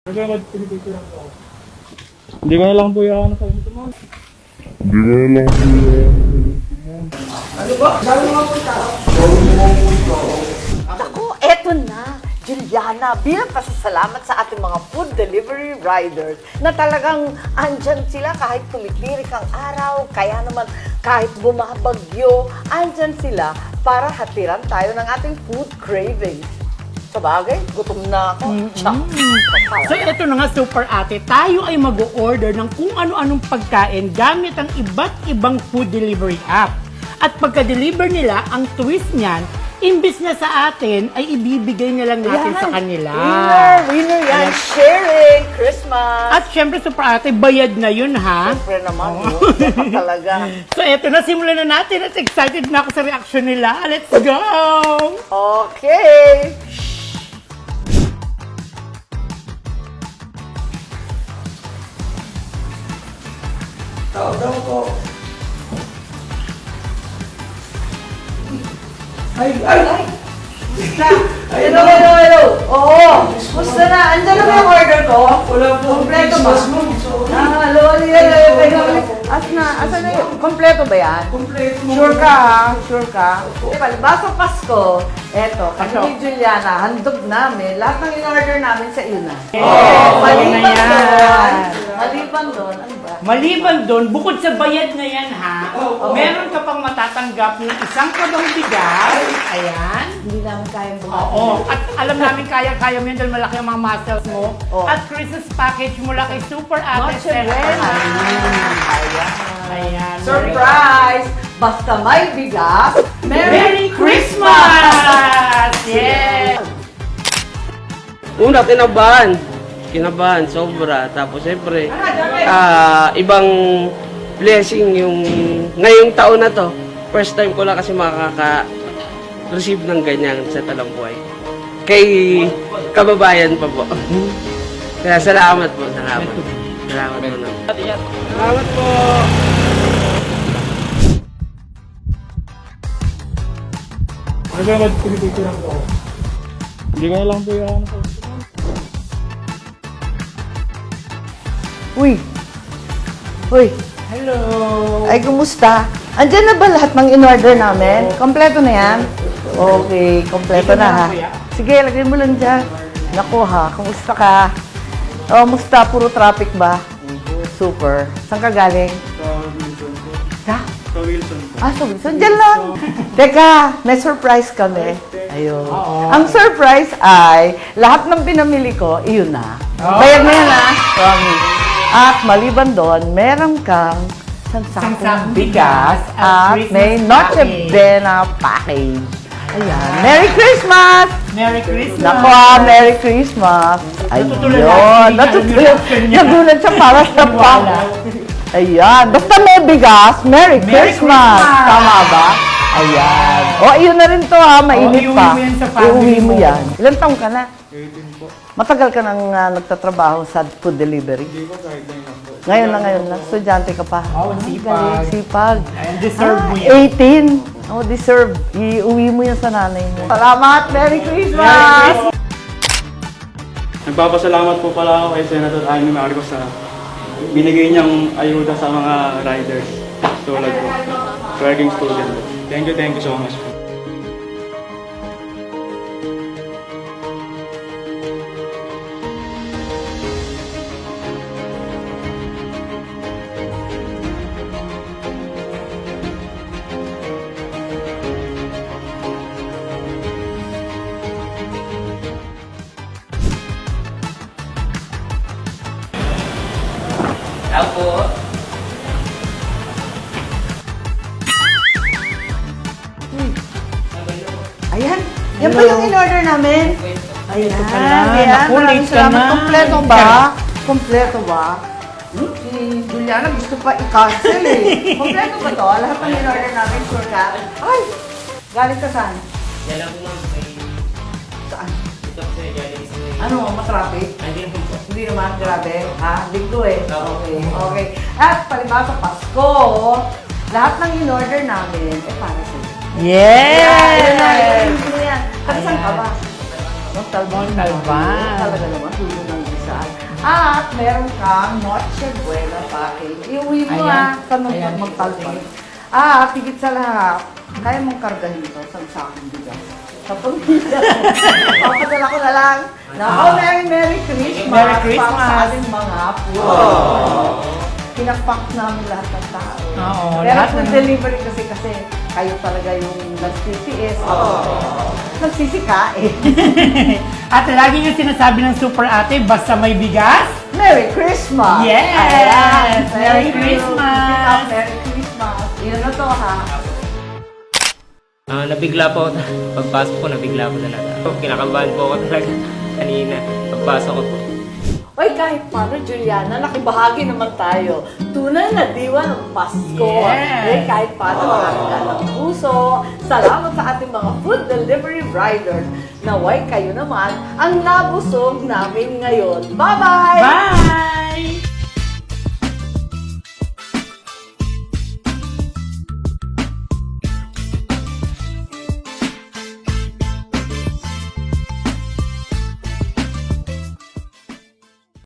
Hindi ko na lang po yan sa inyo. Ano ba? Ako, eto na. Juliana, bilang pasasalamat sa ating mga food delivery riders na talagang andyan sila kahit tumitirik ang araw, kaya naman kahit bumabagyo, andyan sila para hatiran tayo ng ating food cravings. Sabagay, gutom na ako. So ito na nga, Super Ate, tayo ay mag-o-order ng kung ano-anong pagkain gamit ang iba't ibang food delivery app. At pagka-deliver nila, ang twist niyan, imbis na sa atin, ay ibibigay na lang natin sa kanila. Winner yan. Sharing Christmas. At syempre, Super Ate, bayad na yun, ha? Siyempre naman, dapat talaga. So eto na, simulan na natin at excited na ako sa reaction nila. Let's go! Okay. Tao daw po. Ay! Hello. Oo. Gusto na. Andiyan na ba yung order ko? Wala po. Kompleto ba? Hello. Asan na yun? Kompleto ba yan? Kompleto mo. Sure ka ha? Sure ka? Palibasa Pasko, eto, kasi ni Juliana, handog namin. Lahat ng in-order namin sa iyo na. Maliban doon, ano ba? Maliban doon, bukod sa bayad na yan, ha? Meron ka pang matatanggap ng isang kabang bigas. Ayan. Hindi namin kayang bumati. Oo. At alam namin kaya-kaya mo yan dahil malaki ang mga muscles mo. Oo. At Christmas package mula kay Super Ate Noche Stella. Buena. Ayan. Surprise! Basta may bigas, Merry Christmas! Yes! Una, kinabahan, sobra. Tapos siyempre, ibang blessing yung ngayong taon na to. First time ko lang kasi makaka-receive ng ganyan sa Talambuhay. Kay kababayan pa po. Kaya salamat po. Salamat po. Salamat po. Hindi ko na lang po yan sa inyo. Uy, Hello! ay kumusta? Andyan na ba lahat ng in-order namin? Kompleto na yan? Okay, kompleto na ha. Sige, lagay mo lang dyan. Naku ha, kumusta ka? Oh, musta? Puro traffic ba? Super. Saan ka galing? Sa? Sa Wilson. Sa Wilson. Diyan lang. Teka, may surprise kami. Ayun. Ang surprise ay, lahat ng pinamili ko, iyon na. Bayad na yan ha. Promise. At maliban doon, meron kang sangsakong bigas at may Noche Buena package. Ayan. Merry Christmas! Merry Christmas! Nako, Merry Christmas! Ayun. Natutulad. Nagulat siya para sa pang. Ayan. Basta may bigas, Merry Christmas! Tama ba? Ayan. O, iyon na rin to ha. Mainit iuwi pa. mo yan sa family Iuwi mo mo. yan. Ilan taong ka na? 18 po. Matagal ka nang nagtatrabaho sa food delivery? Hindi po kahit na lang po. Ngayon lang. Estudyante ka pa. Oh, sipag. Galing, sipag. And deserve mo yan. 18. Oh, deserve. Iuwi mo yan sa nanay mo. Salamat! Merry Christmas! Nagpapasalamat po pala ako kay Senator Amy Marcos sa binigay niyang ayuda sa mga riders tulad ko, working student. Thank you so much po. Ayan. Yan ba yung in-order namin? Ayan. pala. Ayan. Naku, Maraming late ka salamat. na. Kompleto ba? Kompleto ba? Si Juliana gusto pa i-cancel eh. Kompleto ba to? Lahat ng in-order namin, sure ka? Ay! Galing ka saan? Yan lang po ma'am. Saan? Ito po sa'yo galing sa Ano, matraffic? Hindi na po. Hindi naman, grabe. Ha? Linggo eh. Okay. At palibasa Pasko, lahat ng in-order namin, para sa'yo. Yes! Taga saan ka ba? Talban. Talban. Talaga naman, dulo ng isa. At meron kang Noche Buena package. Iuwi mo Ayan. sa nung Ayan. magtalpon. At higit sa lahat, kaya mong kargahin to sa sakong bigas. Sa pamilya mo. Papadala ko na lang. Nako, Merry Christmas! Merry Christmas! Para sa ating mga food. Pinapak namin lahat ng tao. Oo, Pero lahat food ng- delivery kasi kayo talaga yung nagsisiis. Nagsisikain. At lagi yung sinasabi ng Super Ate, basta may bigas, Merry Christmas! Yes! Ayan, Merry thank you. Christmas! Keep up, Merry Christmas! Yun na to ha. Nabigla po ako. Pagpasok ko, nabigla ko talaga. Kinakabahan po ako talaga kanina. Pagpasok ko po. Oy, kahit paano, Juliana, nakibahagi naman tayo. Tunay na diwa ng Pasko. Yes. Eh, kahit paano, nakakita ng puso. Salamat sa ating mga food delivery riders. Naway kayo naman ang nabusog namin ngayon. Bye-bye! bye!